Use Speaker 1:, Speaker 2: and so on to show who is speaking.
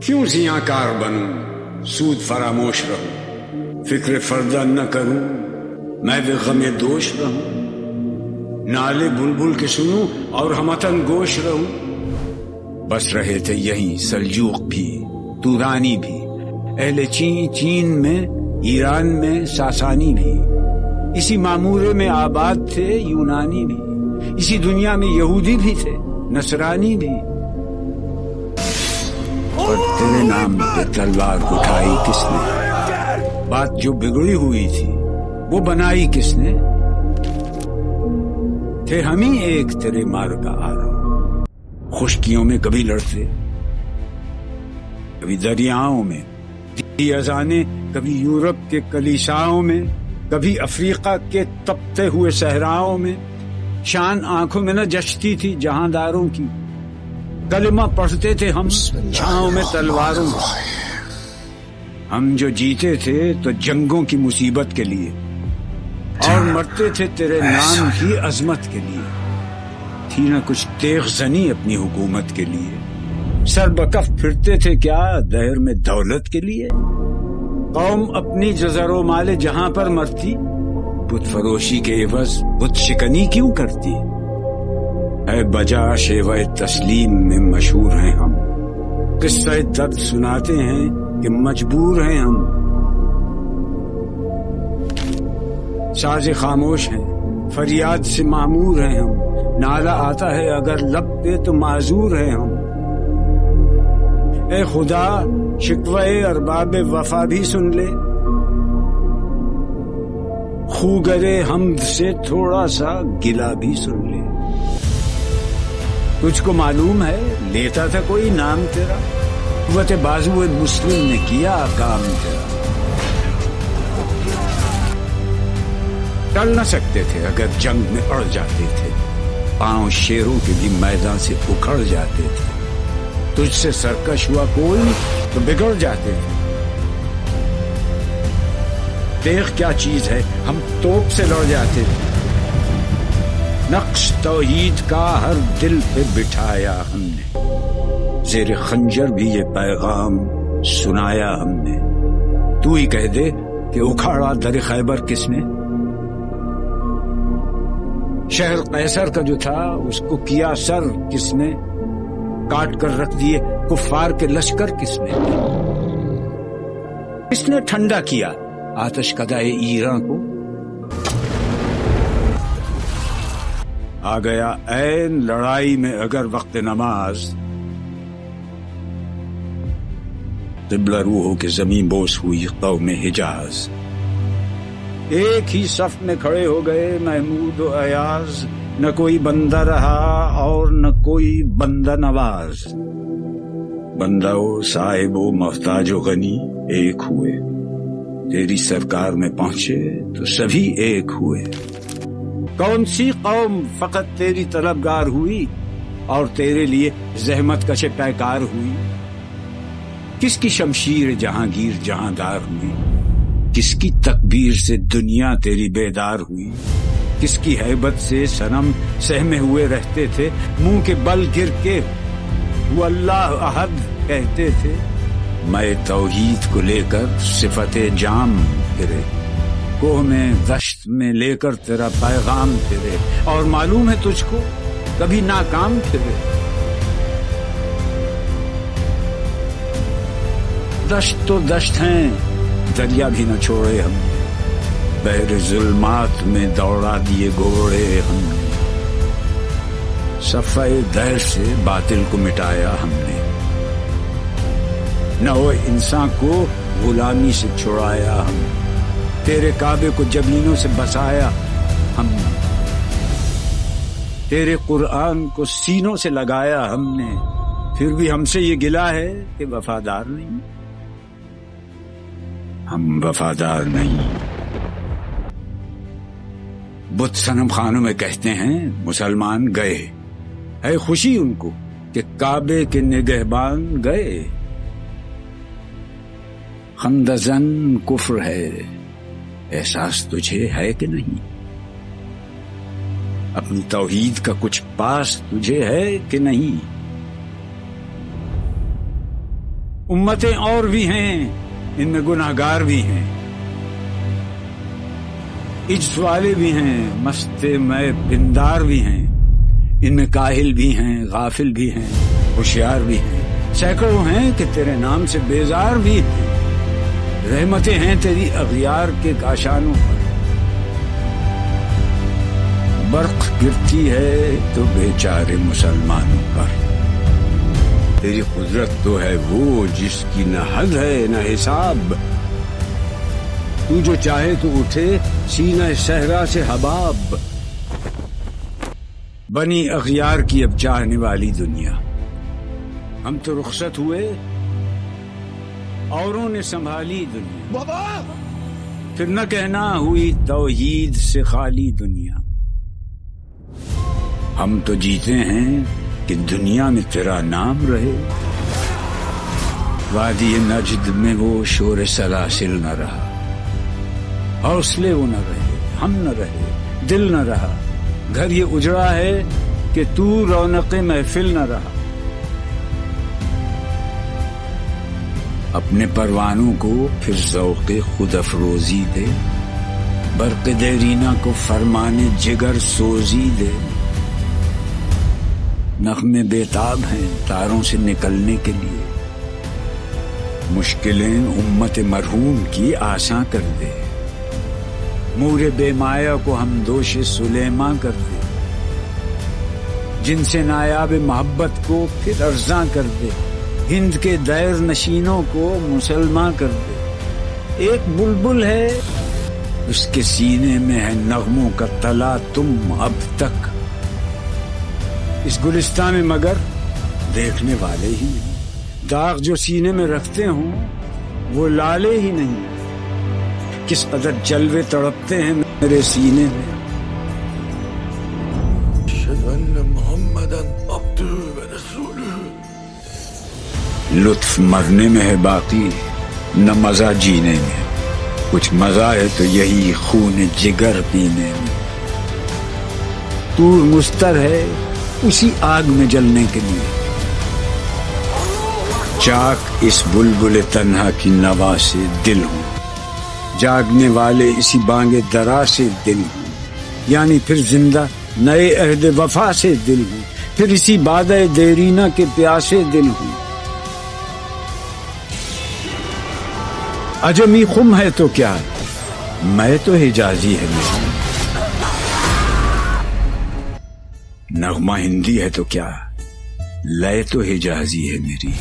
Speaker 1: کیوں زیاں بنوں سود فراموش رہوں، فکر فردہ نہ کروں میں بے غم دوش رہوں، نالے بلبل کے سنوں اور ہمتن گوش رہوں۔ بس رہے تھے یہیں سلجوق بھی تورانی بھی، اہل چین میں، ایران میں ساسانی بھی، اسی معمورے میں آباد تھے یونانی بھی، اسی دنیا میں یہودی بھی تھے نصرانی بھی۔ اور تیرے نام پہ تلوار اٹھائی کس نے؟ بات جو بگڑی ہوئی تھی وہ بنائی کس نے؟ تھے ہم ہی ایک تیرے مار کا آرا، خشکیوں میں کبھی لڑتے کبھی دریاؤں میں، دی اذانیں کبھی یورپ کے کلیساؤں میں، کبھی افریقہ کے تپتے ہوئے صحراؤں میں۔ شان آنکھوں میں نہ جچتی تھی جہانداروں کی، کلمہ پڑھتے تھے ہم چھاؤں میں تلواروں میں۔ ہم جو جیتے تھے تو جنگوں کی مصیبت کے لیے، اور مرتے تھے تیرے نام کی عظمت کے لیے۔ تھی نہ کچھ تیغ زنی اپنی حکومت کے لیے، سر بکف پھرتے تھے کیا دہر میں دولت کے لیے۔ قوم اپنی جزر و مال جہاں پر مرتی، بت فروشی کے عوض بت شکنی کیوں کرتی؟ اے بجا شیوہ تسلیم میں مشہور ہیں ہم، قصہ درد سناتے ہیں کہ مجبور ہیں ہم۔ ساز خاموش ہیں فریاد سے معمور ہیں ہم، نالہ آتا ہے اگر لب پہ تو معذور ہیں ہم۔ اے خدا شکوہ ارباب وفا بھی سن لے، خوگرے حمد سے تھوڑا سا گلہ بھی سن لے۔ تجھ کو معلوم ہے لیتا تھا کوئی نام تیرا، قوت بازو مسلم نے کیا کام تیرا۔ ٹل نہ سکتے تھے اگر جنگ میں اڑ جاتے تھے، پاؤں شیروں کے بھی میدان سے اکھڑ جاتے تھے۔ تجھ سے سرکش ہوا کوئی تو بگڑ جاتے تھے۔ تیغ کیا چیز ہے ہم توپ سے لڑ جاتے تھے۔ نقش توحید کا ہر دل پہ بٹھایا ہم نے، زیر خنجر بھی یہ پیغام سنایا ہم نے۔ تو ہی کہہ دے کہ اکھاڑا در خیبر کس نے؟ شہر قیصر کا جو تھا اس کو کیا سر کس نے؟ کاٹ کر رکھ دیے کفار کے لشکر کس نے؟ کس نے ٹھنڈا کیا آتش کدائے ایراں کو؟ آ گیا عین لڑائی میں اگر وقت نماز، قبلہ روحوں کے زمین بوس ہوئی قوم حجاز۔ ایک ہی صف میں کھڑے ہو گئے محمود و ایاز، نہ کوئی بندہ رہا اور نہ کوئی بندہ نواز۔ بندہ و صاحب و محتاج و غنی ایک ہوئے، تیری سرکار میں پہنچے تو سبھی ایک ہوئے۔ کون سی قوم فقط تیری طلبگار ہوئی اور تیرے لیے زحمت کش پیکار ہوئی؟ کس کی شمشیر جہانگیر جہاندار ہوئی؟ کس کی تکبیر سے دنیا تیری بیدار ہوئی؟ کس کی ہیبت سے صنم سہمے ہوئے رہتے تھے، منہ کے بل گر کے وہ اللہ احد کہتے تھے؟ میں توحید کو لے کر صفت جام پھرے، کوہ میں دشت میں لے کر تیرا پیغام پھرے، اور معلوم ہے تجھ کو کبھی ناکام پھرے۔ دشت تو دشت ہیں دریا بھی نہ چھوڑے ہم، بحر ظلمات میں دوڑا دیے گھوڑے ہم نے۔ صفحہ دہر سے باطل کو مٹایا ہم نے، نو انسان کو غلامی سے چھڑایا ہم، تیرے کعبے کو جبینوں سے بسایا ہم نے، تیرے قرآن کو سینوں سے لگایا ہم نے۔ پھر بھی ہم سے یہ گلہ ہے کہ وفادار نہیں، ہم وفادار نہیں۔ بت صنم خانوں میں کہتے ہیں مسلمان گئے، ہے خوشی ان کو کہ کعبے کے نگہبان گئے۔ خندزن کفر ہے، احساس تجھے ہے کہ نہیں؟ اپنی توحید کا کچھ پاس تجھے ہے کہ نہیں؟ امتیں اور بھی ہیں، ان میں گناہگار بھی ہیں، عجز والے بھی ہیں، مست میں پندار بھی ہیں، ان میں کاہل بھی ہیں، غافل بھی ہیں، ہوشیار بھی ہیں، سینکڑوں ہیں کہ تیرے نام سے بیزار بھی ہیں، رحمتیں ہیں تیری اغیار کے کاشانوں پر، برق گرتی ہے تو بیچارے مسلمانوں پر، تیری قدرت تو ہے وہ جس کی نہ حد ہے نہ حساب، تو جو چاہے تو اٹھے سینہ صحرا سے حباب، بنی اغیار کی اب چاہنے والی دنیا، ہم تو رخصت ہوئے اوروں نے سنبھالی دنیا،
Speaker 2: بابا
Speaker 1: پھر نہ کہنا ہوئی توحید سے خالی دنیا، ہم تو جیتے ہیں کہ دنیا میں تیرا نام رہے، وادی نجد میں وہ شور سلاسل نہ رہا، حوصلے وہ نہ رہے، ہم نہ رہے، دل نہ رہا، گھر یہ اجڑا ہے کہ تو رونق محفل نہ رہا، اپنے پروانوں کو پھر ذوق خود افروزی دے، برق دیرینہ کو فرمان جگر سوزی دے، نغمے بیتاب ہیں تاروں سے نکلنے کے لیے، مشکلیں امت مرحوم کی آساں کر دے، مور بے مایا کو ہم دوش سلیماں کر دے، جن سے نایاب محبت کو پھر ارزاں کر دے، ہند کے دیر نشینوں کو مسلمان کر دے، ایک بلبل ہے اس کے سینے میں ہے نغموں کا تلا، تم اب تک اس گلستان میں مگر دیکھنے والے ہی نہیں، داغ جو سینے میں رکھتے ہوں وہ لالے ہی نہیں، کس قدر جلوے تڑپتے ہیں میرے سینے میں،
Speaker 2: اشہد ان محمدن عبدہ ورسولہ،
Speaker 1: لطف مرنے میں ہے باقی نہ مزہ جینے میں، کچھ مزہ ہے تو یہی خون جگر پینے میں، طور مستر ہے اسی آگ میں جلنے کے لیے، چاک اس بلبل تنہا کی نوا سے دل ہوں، جاگنے والے اسی بانگ درا سے دل ہوں، یعنی پھر زندہ نئے عہد وفا سے دل ہوں، پھر اسی بادہ دیرینہ کے پیاسے دل ہوں، عجمی خم ہے تو کیا میں تو حجازی ہے میری، نغمہ ہندی ہے تو کیا لے تو حجازی ہے میری،